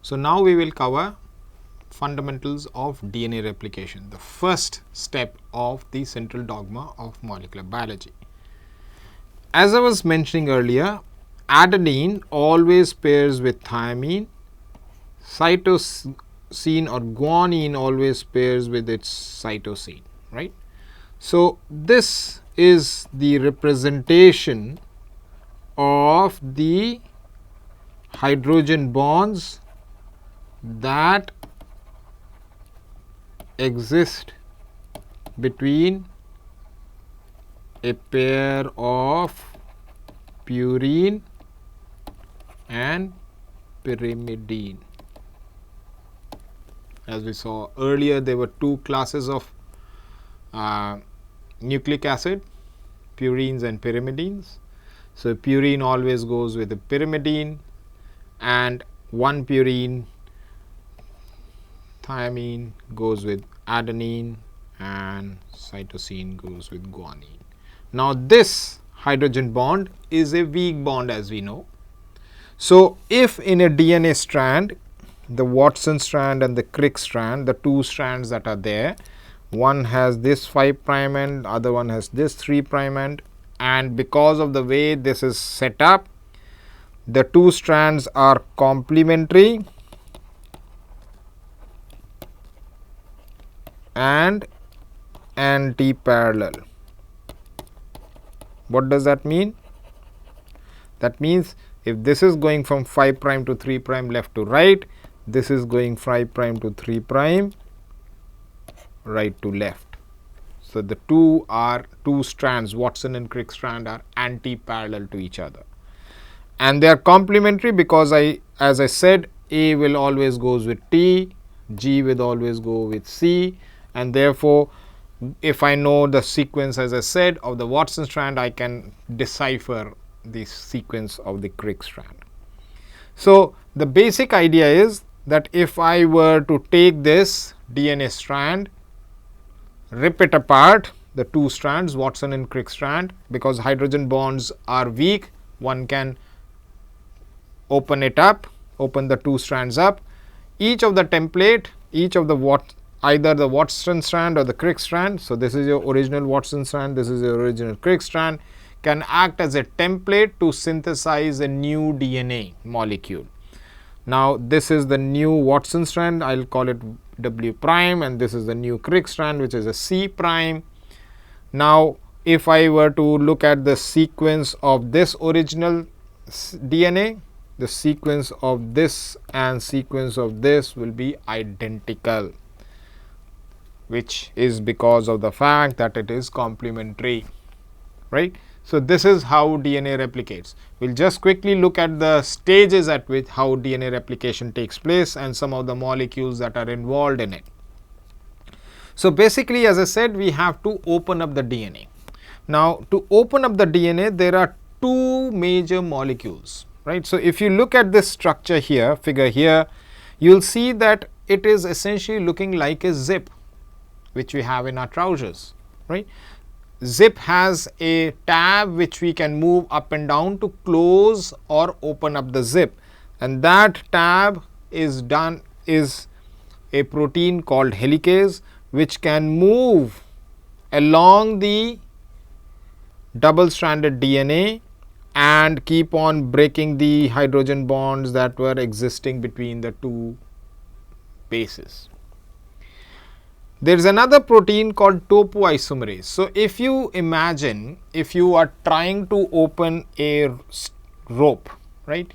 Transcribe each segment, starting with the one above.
So now we will cover fundamentals of DNA replication, the first step of the central dogma of molecular biology. As I was mentioning earlier, adenine always pairs with thymine, cytosine or guanine always pairs with its cytosine, right. So this is the representation of the hydrogen bonds that exist between a pair of purine and pyrimidine. As we saw earlier, there were two classes of nucleic acid, purines and pyrimidines. So purine always goes with a pyrimidine, and one purine, thymine, goes with adenine, and cytosine goes with guanine. Now this hydrogen bond is a weak bond, as we know. So if in a DNA strand, the Watson strand and the Crick strand, the two strands that are there, one has this 5' end, other one has this 3' end, and because of the way this is set up, the two strands are complementary and anti-parallel. What does that mean? That means if this is going from 5' to 3' left to right, this is going 5' to 3' right to left. So the two strands, Watson and Crick strand, are anti-parallel to each other, and they are complementary because as I said, A will always goes with T, G will always go with C, and therefore if I know the sequence, as I said, of the Watson strand, I can decipher the sequence of the Crick strand. So the basic idea is that if I were to take this DNA strand, rip it apart, the two strands, Watson and Crick strand, because hydrogen bonds are weak, one can open it up, open the two strands up. Each of the template, each of the either the Watson strand or the Crick strand, so this is your original Watson strand, this is your original Crick strand, can act as a template to synthesize a new DNA molecule. Now this is the new Watson strand, I will call it W prime, and this is the new Crick strand, which is a C prime. Now if I were to look at the sequence of this original DNA, the sequence of this and sequence of this will be identical, which is because of the fact that it is complementary, right. So this is how DNA replicates. We'll just quickly look at the stages at which how DNA replication takes place and some of the molecules that are involved in it. So basically, as I said, we have to open up the DNA. Now to open up the DNA, there are two major molecules, right. So if you look at this structure here, figure here, you'll see that it is essentially looking like a zip, which we have in our trousers, right. Zip has a tab which we can move up and down to close or open up the zip, and that tab is a protein called helicase, which can move along the double stranded DNA and keep on breaking the hydrogen bonds that were existing between the two bases. There is another protein called topoisomerase. So if you imagine, if you are trying to open a rope, right,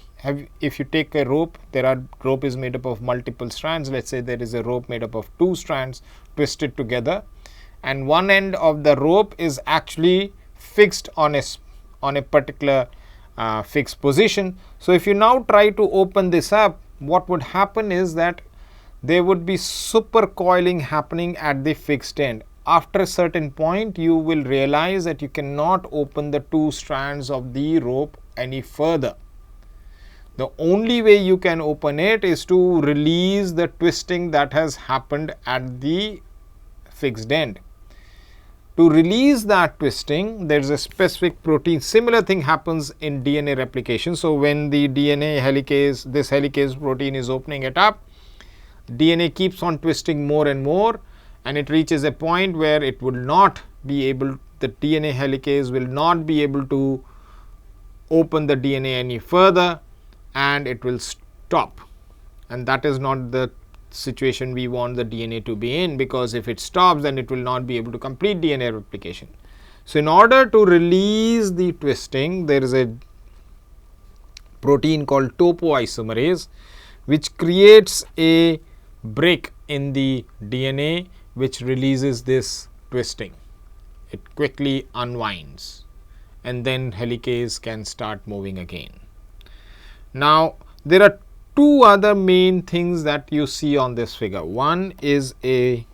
if you take a rope, rope is made up of multiple strands. Let's say there is a rope made up of two strands twisted together, and one end of the rope is actually fixed on a particular fixed position. So if you now try to open this up, what would happen is that there would be supercoiling happening at the fixed end. After a certain point, you will realize that you cannot open the two strands of the rope any further. The only way you can open it is to release the twisting that has happened at the fixed end. to release that twisting, there is a specific protein. Similar thing happens in DNA replication. So, when the DNA helicase, this helicase protein is opening it up, DNA keeps on twisting more and more, and it reaches a point where it will not be able, the DNA helicase will not be able to open the DNA any further, and it will stop. And that is not the situation we want the DNA to be in, because if it stops, then it will not be able to complete DNA replication. So, in order to release the twisting, there is a protein called topoisomerase, which creates a break in the DNA, which releases this twisting. It quickly unwinds, and then helicase can start moving again. Now, there are two other main things that you see on this figure. One is a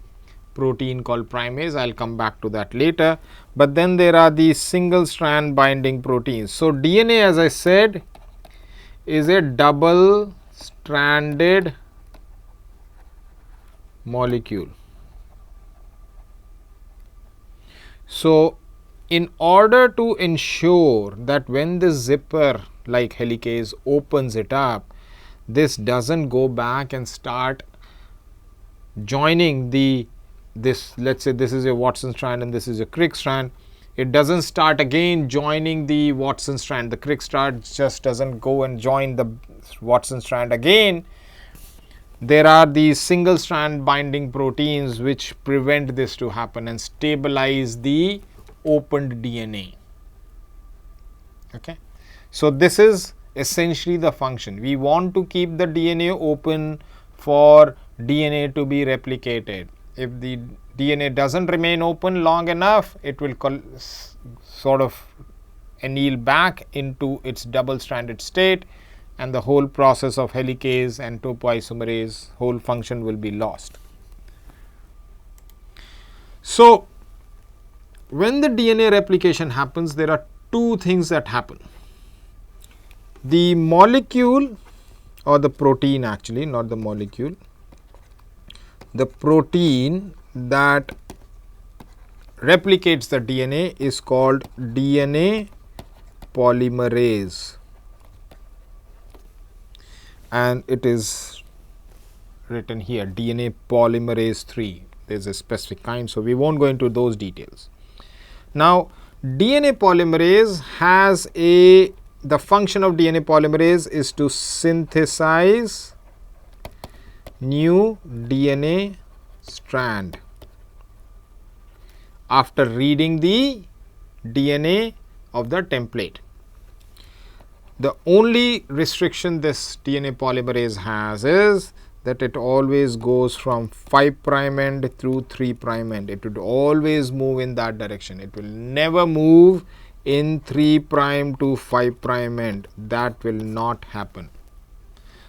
protein called primase. I will come back to that later. But then there are these single strand binding proteins. So, DNA, as I said, is a double stranded molecule. So, in order to ensure that when the zipper like helicase opens it up, this doesn't go back and start joining this, let's say this is a Watson strand and this is a Crick strand. It doesn't start again joining the Watson strand. The Crick strand just doesn't go and join the Watson strand again. There are these single strand binding proteins which prevent this to happen and stabilize the opened DNA. Okay. So, this is essentially the function. We want to keep the DNA open for DNA to be replicated. If the DNA doesn't remain open long enough, it will sort of anneal back into its double stranded state, and the whole process of helicase and topoisomerase whole function will be lost. So, when the DNA replication happens, there are two things that happen. The molecule, or the protein actually, not the molecule, the protein that replicates the DNA is called DNA polymerase, and it is written here DNA polymerase 3. There is a specific kind, so we won't go into those details. Now, DNA polymerase has the function of DNA polymerase is to synthesize new DNA strand after reading the DNA of the template. The only restriction this DNA polymerase has is that it always goes from 5' end through 3' end. It would always move in that direction. It will never move in 3' to 5' end. That will not happen.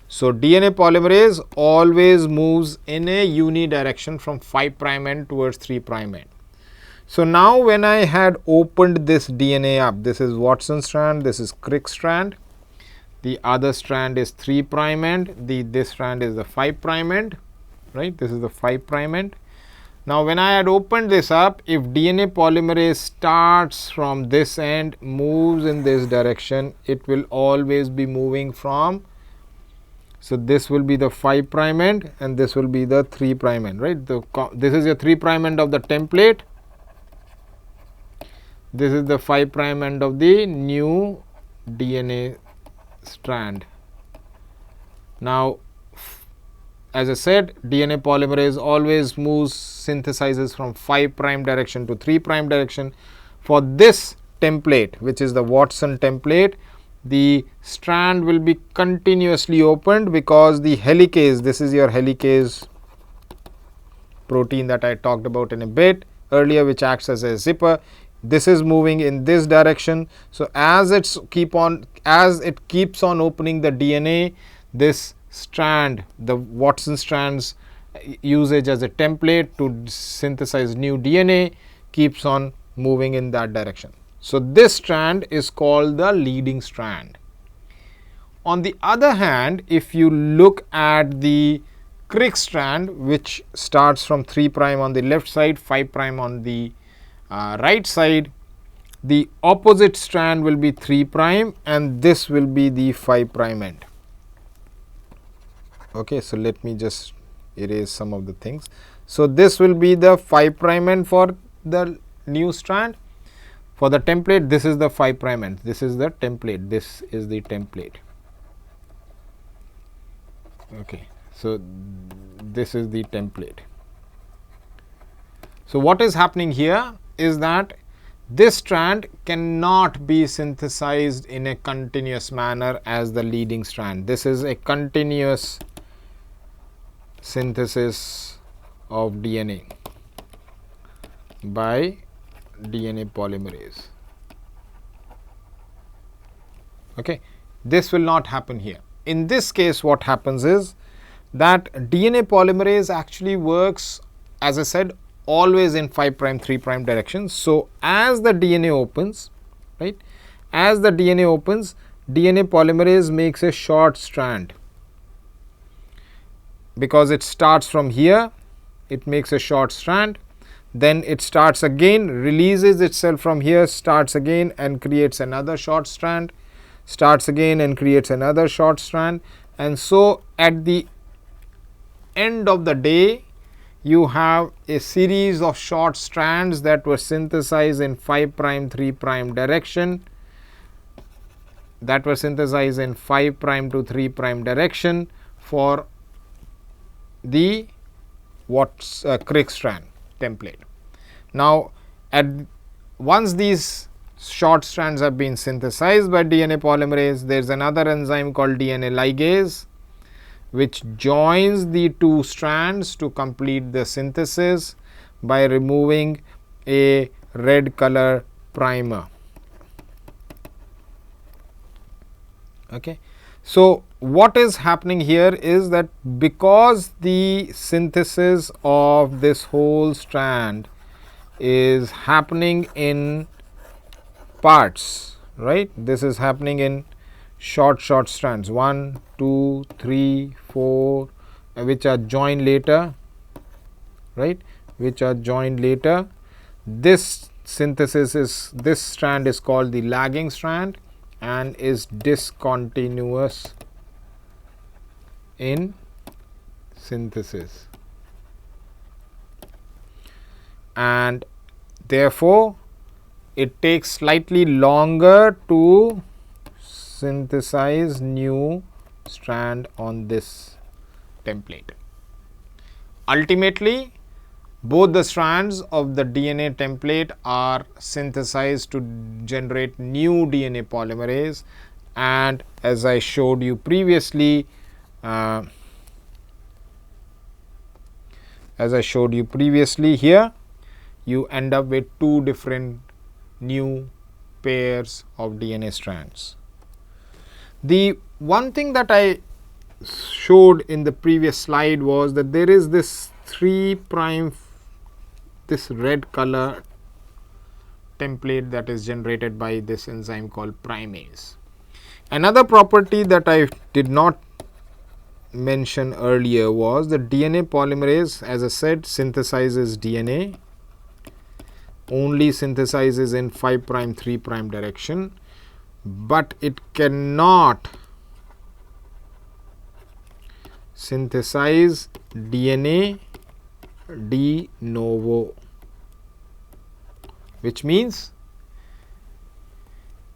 So, DNA polymerase always moves in a unidirection from 5' end towards 3' end. So, now when I had opened this DNA up, this is Watson strand, this is Crick strand, the other strand is 3' end, this strand is the 5' end, right? This is the 5' end. Now, when I had opened this up, if DNA polymerase starts from this end, moves in this direction, it will always be moving from, so this will be the 5' end and this will be the 3' end, right? This is your 3' end of the template. This is the 5' end of the new DNA strand. Now, as I said, DNA polymerase always moves, synthesizes from 5' direction to 3' direction. For this template, which is the Watson template, the strand will be continuously opened because the helicase, this is your helicase protein that I talked about in a bit earlier, which acts as a zipper. This is moving in this direction. So, as it keeps on opening the DNA, this strand, the Watson strands usage as a template to synthesize new DNA, keeps on moving in that direction. So, this strand is called the leading strand. On the other hand, if you look at the Crick strand, which starts from 3' on the left side, 5' on the right side, the opposite strand will be 3 prime and this will be the 5 prime end. Okay, so let me just erase some of the things. So this will be the 5 prime end for the new strand. For the template, this is the 5 prime end. This is the template. This is the template. Okay, so this is the template. So what is happening here is that this strand cannot be synthesized in a continuous manner as the leading strand. This is a continuous synthesis of DNA by DNA polymerase. Okay, this will not happen here. In this case, what happens is that DNA polymerase actually works, as I said, always in 5 prime 3 prime direction. So as the DNA opens, right, as the DNA opens, DNA polymerase makes a short strand, because it starts from here, it makes a short strand, then it starts again, releases itself from here, starts again and creates another short strand, starts again and creates another short strand, and so at the end of the day you have a series of short strands that were synthesized in 5 prime 3 prime direction, that were synthesized in 5 prime to 3 prime direction for the Crick strand template. Now once these short strands have been synthesized by DNA polymerase, there is another enzyme called DNA ligase which joins the two strands to complete the synthesis by removing a red color primer. Okay. So what is happening here is that because the synthesis of this whole strand is happening in parts, right, this is happening in short strands 1, 2, 3, 4, which are joined later, right, which are joined later. This synthesis is, this strand is called the lagging strand and is discontinuous in synthesis, and therefore it takes slightly longer to synthesize new strand on this template. Ultimately, both the strands of the DNA template are synthesized to generate new DNA polymerase, and as I showed you previously, here you end up with two different new pairs of DNA strands. The one thing that I showed in the previous slide was that there is this 3 prime, this red color template that is generated by this enzyme called primase. Another property that I did not mention earlier was the DNA polymerase, as I said, synthesizes DNA, only synthesizes in 5 prime 3 prime direction, but it cannot synthesize DNA de novo, which means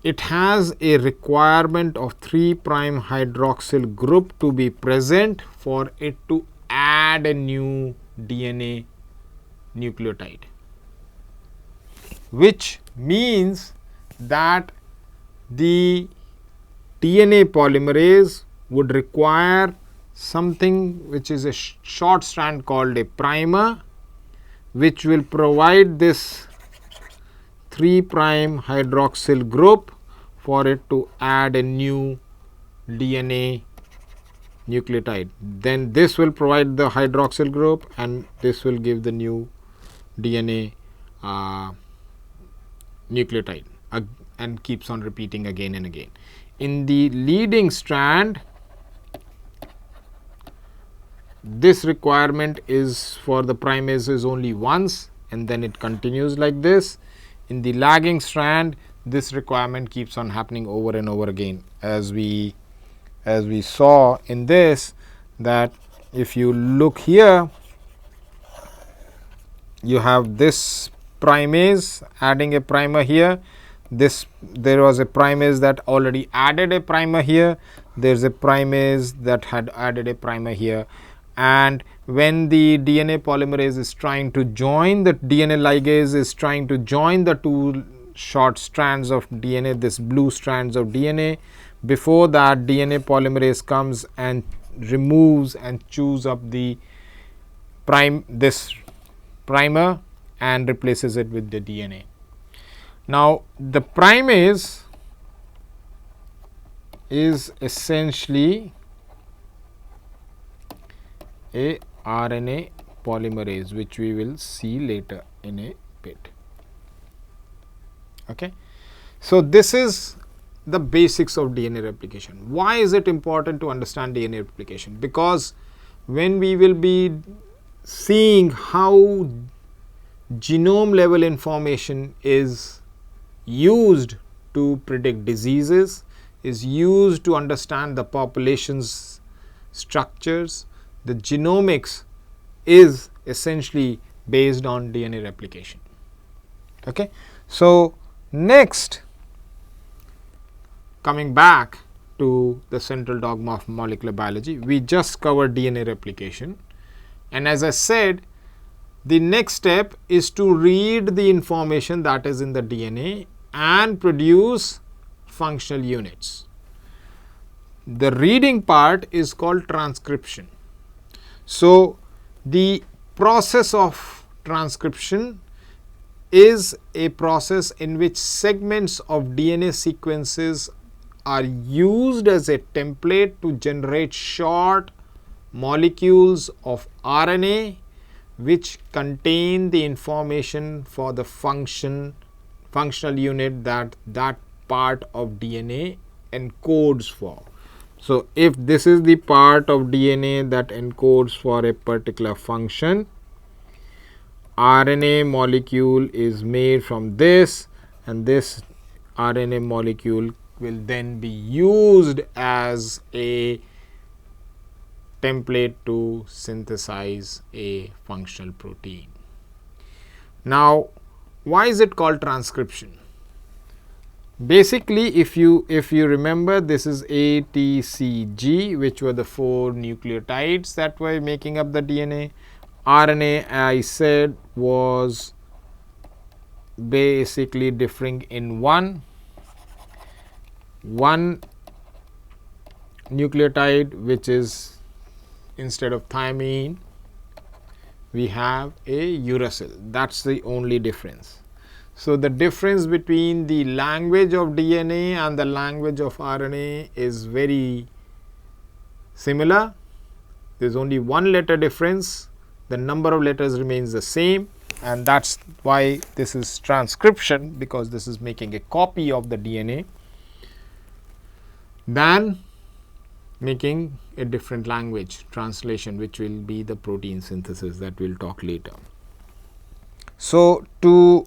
it has a requirement of 3 prime hydroxyl group to be present for it to add a new DNA nucleotide, which means that the DNA polymerase would require something which is a short strand called a primer, which will provide this 3 prime hydroxyl group for it to add a new DNA nucleotide. Then this will provide the hydroxyl group and this will give the new DNA nucleotide, and keeps on repeating again and again. In the leading strand, this requirement is for the primase is only once, and then it continues like this. In the lagging strand, this requirement keeps on happening over and over again, as we saw in this, that if you look here, you have this primase adding a primer here. There was a primase that already added a primer here. There's a primase that had added a primer here, and when the DNA polymerase is trying to join, the DNA ligase is trying to join the two short strands of DNA, this blue strands of DNA. Before that, DNA polymerase comes and removes and chews up this primer and replaces it with the DNA. Now, the primase is essentially a RNA polymerase, which we will see later in a bit. Okay. So, this is the basics of DNA replication. Why is it important to understand DNA replication? Because when we will be seeing how genome level information is used to predict diseases, is used to understand the population's structures, the genomics is essentially based on DNA replication. Okay. So, next, coming back to the central dogma of molecular biology, we just covered DNA replication, and as I said, the next step is to read the information that is in the DNA and produce functional units. The reading part is called transcription. So, the process of transcription is a process in which segments of DNA sequences are used as a template to generate short molecules of RNA which contain the information for the functional unit that part of DNA encodes for. So, if this is the part of DNA that encodes for a particular function, RNA molecule is made from this, and this RNA molecule will then be used as a template to synthesize a functional protein. Now, why is it called transcription? Basically, if you remember, this is A, T, C, G, which were the 4 nucleotides that were making up the DNA. RNA, I said, was basically differing in one nucleotide, which is, instead of thymine, we have a uracil. That's the only difference. So, the difference between the language of DNA and the language of RNA is very similar. There is only one letter difference. The number of letters remains the same, and that's why this is transcription, because this is making a copy of the DNA than making a different language translation, which will be the protein synthesis that we will talk later. So, to